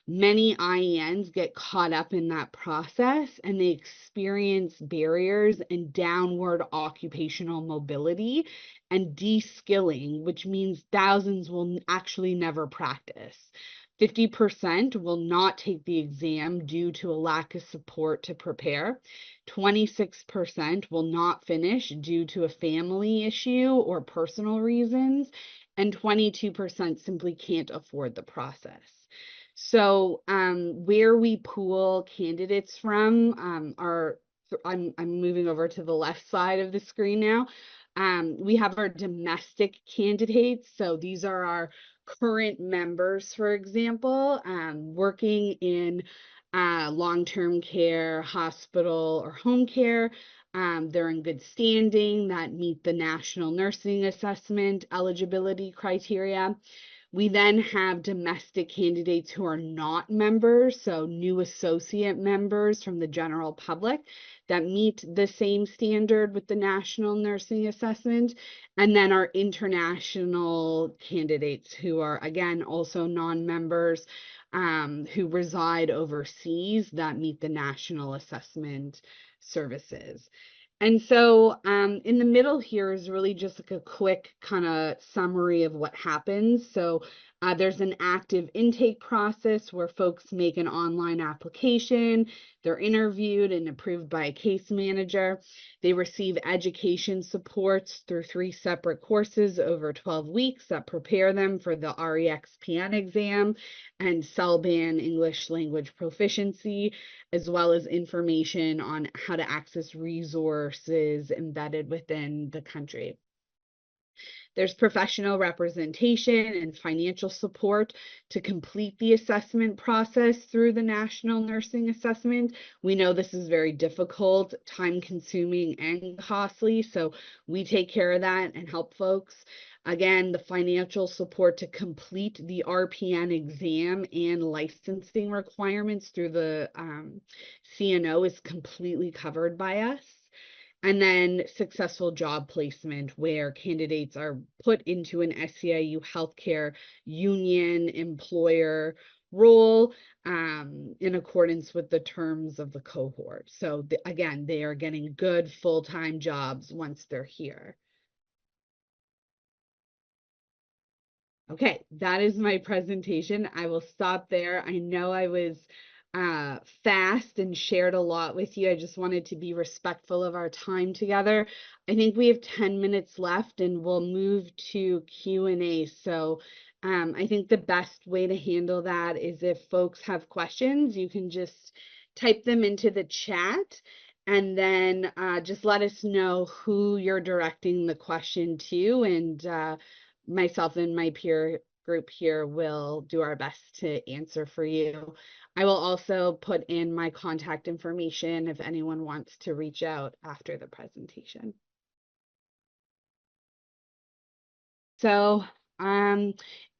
Many IENs get caught up in that process and they experience barriers and downward occupational mobility and de-skilling, which means thousands will actually never practice. 50% will not take the exam due to a lack of support to prepare. 26% will not finish due to a family issue or personal reasons, and 22% simply can't afford the process. So where we pool candidates from I'm moving over to the left side of the screen now. We have our domestic candidates. So these are our current members, for example, working in long-term care, hospital, or home care. They're in good standing that meet the National Nursing Assessment eligibility criteria. We then have domestic candidates who are not members, so new associate members from the general public that meet the same standard with the National Nursing Assessment, and then our international candidates who are, again, also non-members who reside overseas that meet the National Assessment Services. And so in the middle here is really just like a quick kind of summary of what happens. So There's an active intake process where folks make an online application. They're interviewed and approved by a case manager. They receive education supports through 3 separate courses over 12 weeks that prepare them for the REXPN exam and CELBAN English language proficiency, as well as information on how to access resources embedded within the country. There's professional representation and financial support to complete the assessment process through the National Nursing Assessment. We know this is very difficult, time-consuming, and costly, so we take care of that and help folks. Again, the financial support to complete the RPN exam and licensing requirements through the CNO is completely covered by us. And then successful job placement, where candidates are put into an SEIU Healthcare union employer role in accordance with the terms of the cohort. So again, they are getting good full-time jobs once they're here. Okay, that is my presentation. I will stop there. I know I was fast and shared a lot with you. I just wanted to be respectful of our time together. I think we have 10 minutes left and we'll move to Q&A. So I think the best way to handle that is if folks have questions, you can just type them into the chat and then just let us know who you're directing the question to, and myself and my peer group here will do our best to answer for you. I will also put in my contact information if anyone wants to reach out after the presentation. So,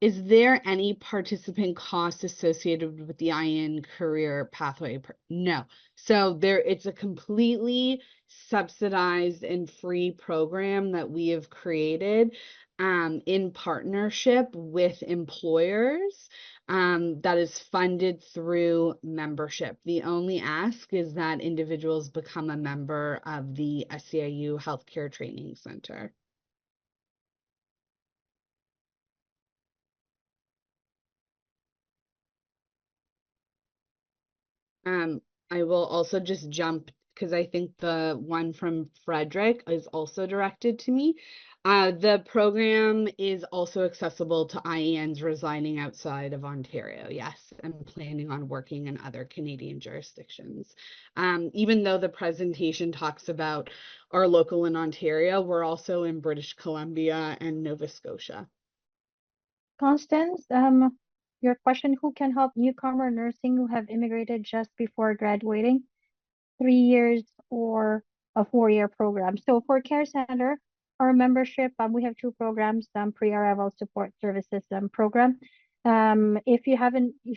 is there any participant cost associated with the IEN career pathway? No. So it's a completely subsidized and free program that we have created in partnership with employers that is funded through membership. The only ask is that individuals become a member of the SEIU Healthcare Training Centre. I will also just jump because I think the one from Frederick is also directed to me. The program is also accessible to IENs residing outside of Ontario. Yes, I'm planning on working in other Canadian jurisdictions. Even though the presentation talks about our local in Ontario, we're also in British Columbia and Nova Scotia. Constance, your question, who can help newcomer nursing who have immigrated just before graduating, 3 years or a 4-year program? So for Care Center, our membership, we have 2 programs, pre-arrival support services program. If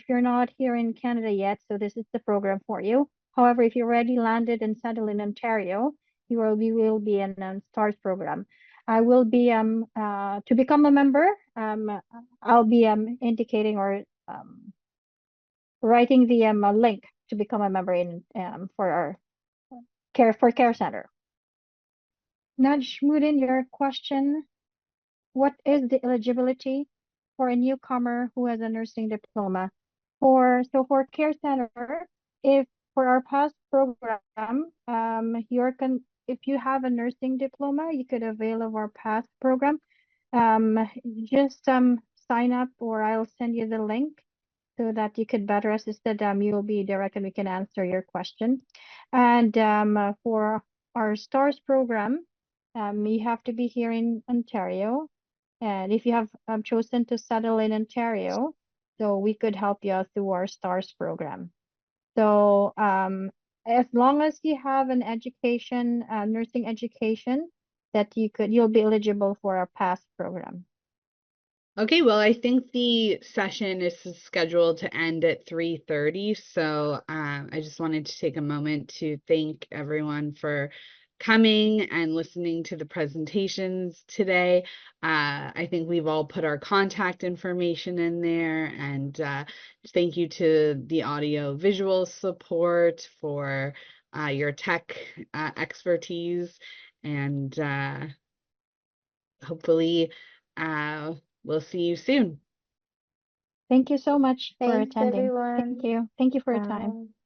you're not here in Canada yet, so this is the program for you. However, if you already landed and settled in Ontario, you will be in a STARS program. I will be to become a member. I'll be indicating or writing the link to become a member in for our Care Center. Najmuddin, your question: what is the eligibility for a newcomer who has a nursing diploma? For Care Center, if for our past program, if you have a nursing diploma, you could avail of our past program. Just sign up, or I'll send you the link so that you could better assisted. You will be direct and we can answer your question. And for our STARS program, you have to be here in Ontario. And if you have chosen to settle in Ontario, so we could help you through our STARS program. So as long as you have an education, nursing education, that you'll be eligible for our PASS program. Okay, well, I think the session is scheduled to end at 3:30, so I just wanted to take a moment to thank everyone for coming and listening to the presentations today. I think we've all put our contact information in there, and thank you to the audio visual support for your tech expertise, and hopefully we'll see you soon. Thank you so much for Thanks, attending. everyone. Thank you. Thank you for your time. Bye.